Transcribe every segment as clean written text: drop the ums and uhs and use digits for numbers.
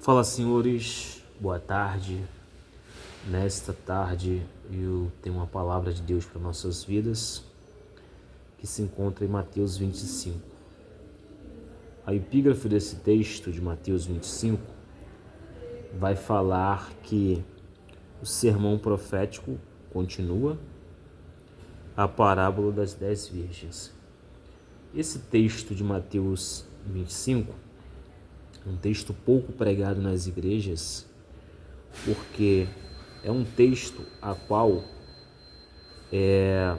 Fala, senhores, boa tarde. Nesta tarde eu tenho uma palavra de Deus para nossas vidas que se encontra em Mateus 25. A epígrafe desse texto de Mateus 25 vai falar que o sermão profético continua, a parábola das 10 virgens. Esse texto de Mateus 25 é um texto pouco pregado nas igrejas, porque é um texto a qual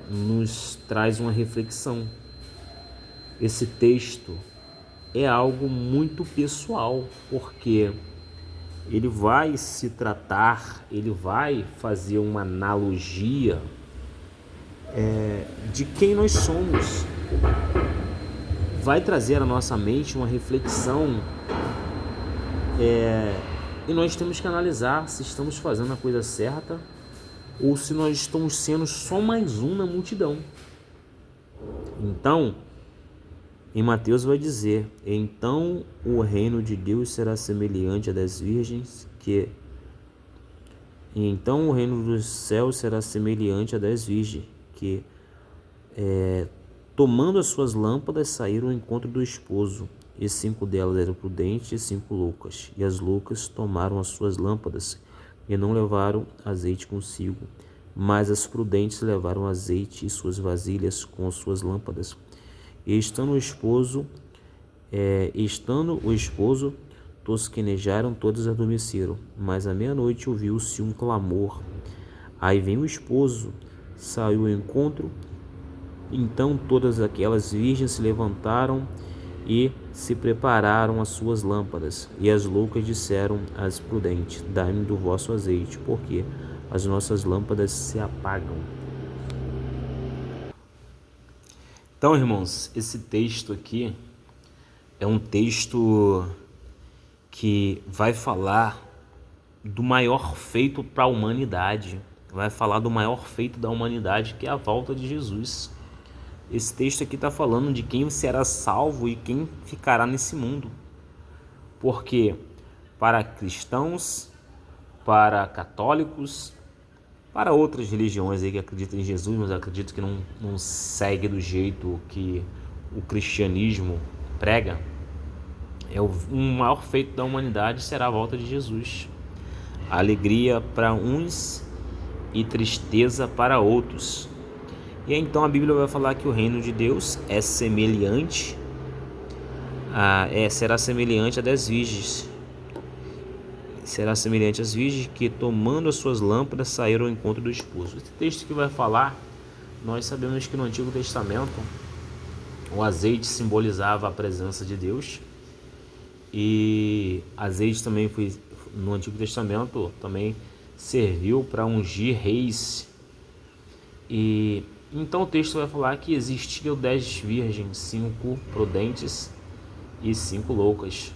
nos traz uma reflexão. Esse texto é algo muito pessoal, porque ele vai ele vai fazer uma analogia de quem nós somos. Vai trazer à nossa mente uma reflexão e nós temos que analisar se estamos fazendo a coisa certa ou se nós estamos sendo só mais um na multidão. Então, em Mateus vai dizer: então o reino de Deus será semelhante a 10 virgens então o reino dos céus será semelhante a 10 virgens que tomando as suas lâmpadas saíram ao encontro do esposo, e 5 delas eram prudentes e 5 loucas. E as loucas tomaram as suas lâmpadas e não levaram azeite consigo, mas as prudentes levaram azeite e suas vasilhas com as suas lâmpadas. E estando o esposo, tosquenejaram, todas adormeceram. Mas à meia-noite ouviu-se um clamor. Aí vem o esposo, saiu ao encontro. Então todas aquelas virgens se levantaram e se prepararam as suas lâmpadas. E as loucas disseram às prudentes: dai-me do vosso azeite, porque as nossas lâmpadas se apagam. Então, irmãos, esse texto aqui é um texto que vai falar do maior feito para a humanidade. Vai falar do maior feito da humanidade, que é a volta de Jesus. Esse texto aqui está falando de quem será salvo e quem ficará nesse mundo. Porque para cristãos, para católicos, para outras religiões aí que acreditam em Jesus, mas acreditam que não segue do jeito que o cristianismo prega, o maior feito da humanidade será a volta de Jesus. Alegria para uns e tristeza para outros. E então a Bíblia vai falar que o reino de Deus é semelhante, será semelhante a 10 virgens. Será semelhante às virgens que, tomando as suas lâmpadas, saíram ao encontro do esposo. Esse texto que vai falar, nós sabemos que no Antigo Testamento o azeite simbolizava a presença de Deus, e azeite também foi, no Antigo Testamento, também serviu para ungir reis. E então o texto vai falar que existiam 10 virgens, 5 prudentes e 5 loucas.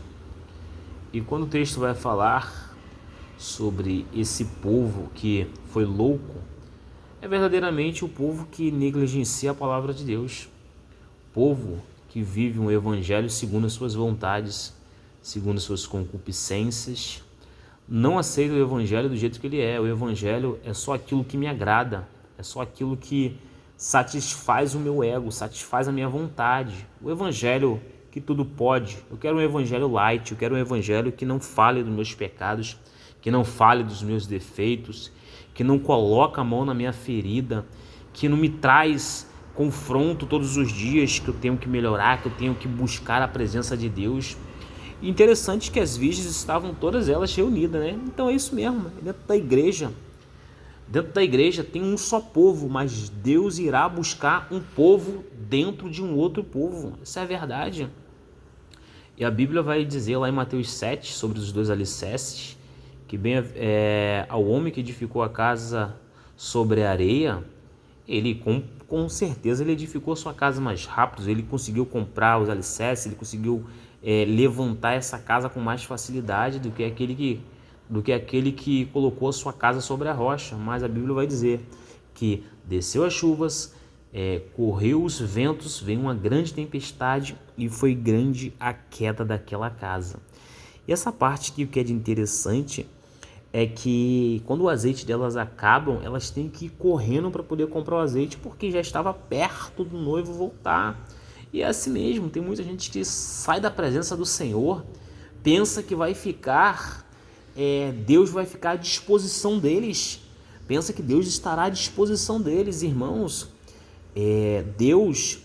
E quando o texto vai falar sobre esse povo que foi louco, é verdadeiramente o povo que negligencia a palavra de Deus. Povo que vive um evangelho segundo as suas vontades, segundo as suas concupiscências. Não aceita o evangelho do jeito que ele é. O evangelho é só aquilo que me agrada, é só aquilo que satisfaz o meu ego, satisfaz a minha vontade. O evangelho que tudo pode. Eu quero um evangelho light, eu quero um evangelho que não fale dos meus pecados, que não fale dos meus defeitos, que não coloca a mão na minha ferida, que não me traz confronto todos os dias, que eu tenho que melhorar, que eu tenho que buscar a presença de Deus. E interessante que as virgens estavam todas elas reunidas, né? Então é isso mesmo, Dentro da igreja tem um só povo, mas Deus irá buscar um povo dentro de um outro povo. Isso é verdade. E a Bíblia vai dizer lá em Mateus 7, sobre os 2 alicerces, que ao homem que edificou a casa sobre a areia, ele com certeza ele edificou a sua casa mais rápido, ele conseguiu comprar os alicerces, ele conseguiu levantar essa casa com mais facilidade do que aquele que colocou a sua casa sobre a rocha. Mas a Bíblia vai dizer que desceu as chuvas, correu os ventos, veio uma grande tempestade e foi grande a queda daquela casa. E essa parte que o que é de interessante é que quando o azeite delas acabam, elas têm que ir correndo para poder comprar o azeite porque já estava perto do noivo voltar. E é assim mesmo, tem muita gente que sai da presença do Senhor, pensa que vai ficar, Deus vai ficar à disposição deles, pensa que Deus estará à disposição deles, irmãos. Deus,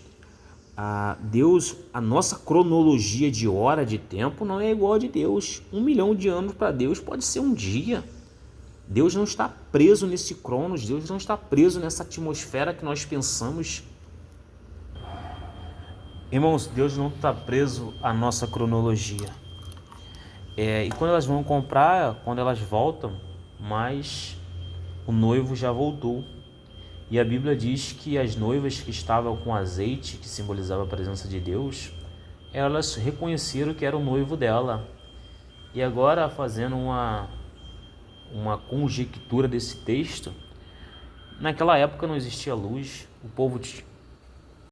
a nossa cronologia de hora, de tempo, não é igual a de Deus. 1 milhão de anos para Deus pode ser um dia. Deus não está preso nesse cronos, Deus não está preso nessa atmosfera que nós pensamos. Irmãos, Deus não está preso à nossa cronologia. E quando elas vão comprar, quando elas voltam, mas o noivo já voltou. E a Bíblia diz que as noivas que estavam com azeite, que simbolizava a presença de Deus, elas reconheceram que era o noivo dela. E agora, fazendo uma conjectura desse texto, naquela época não existia luz, o povo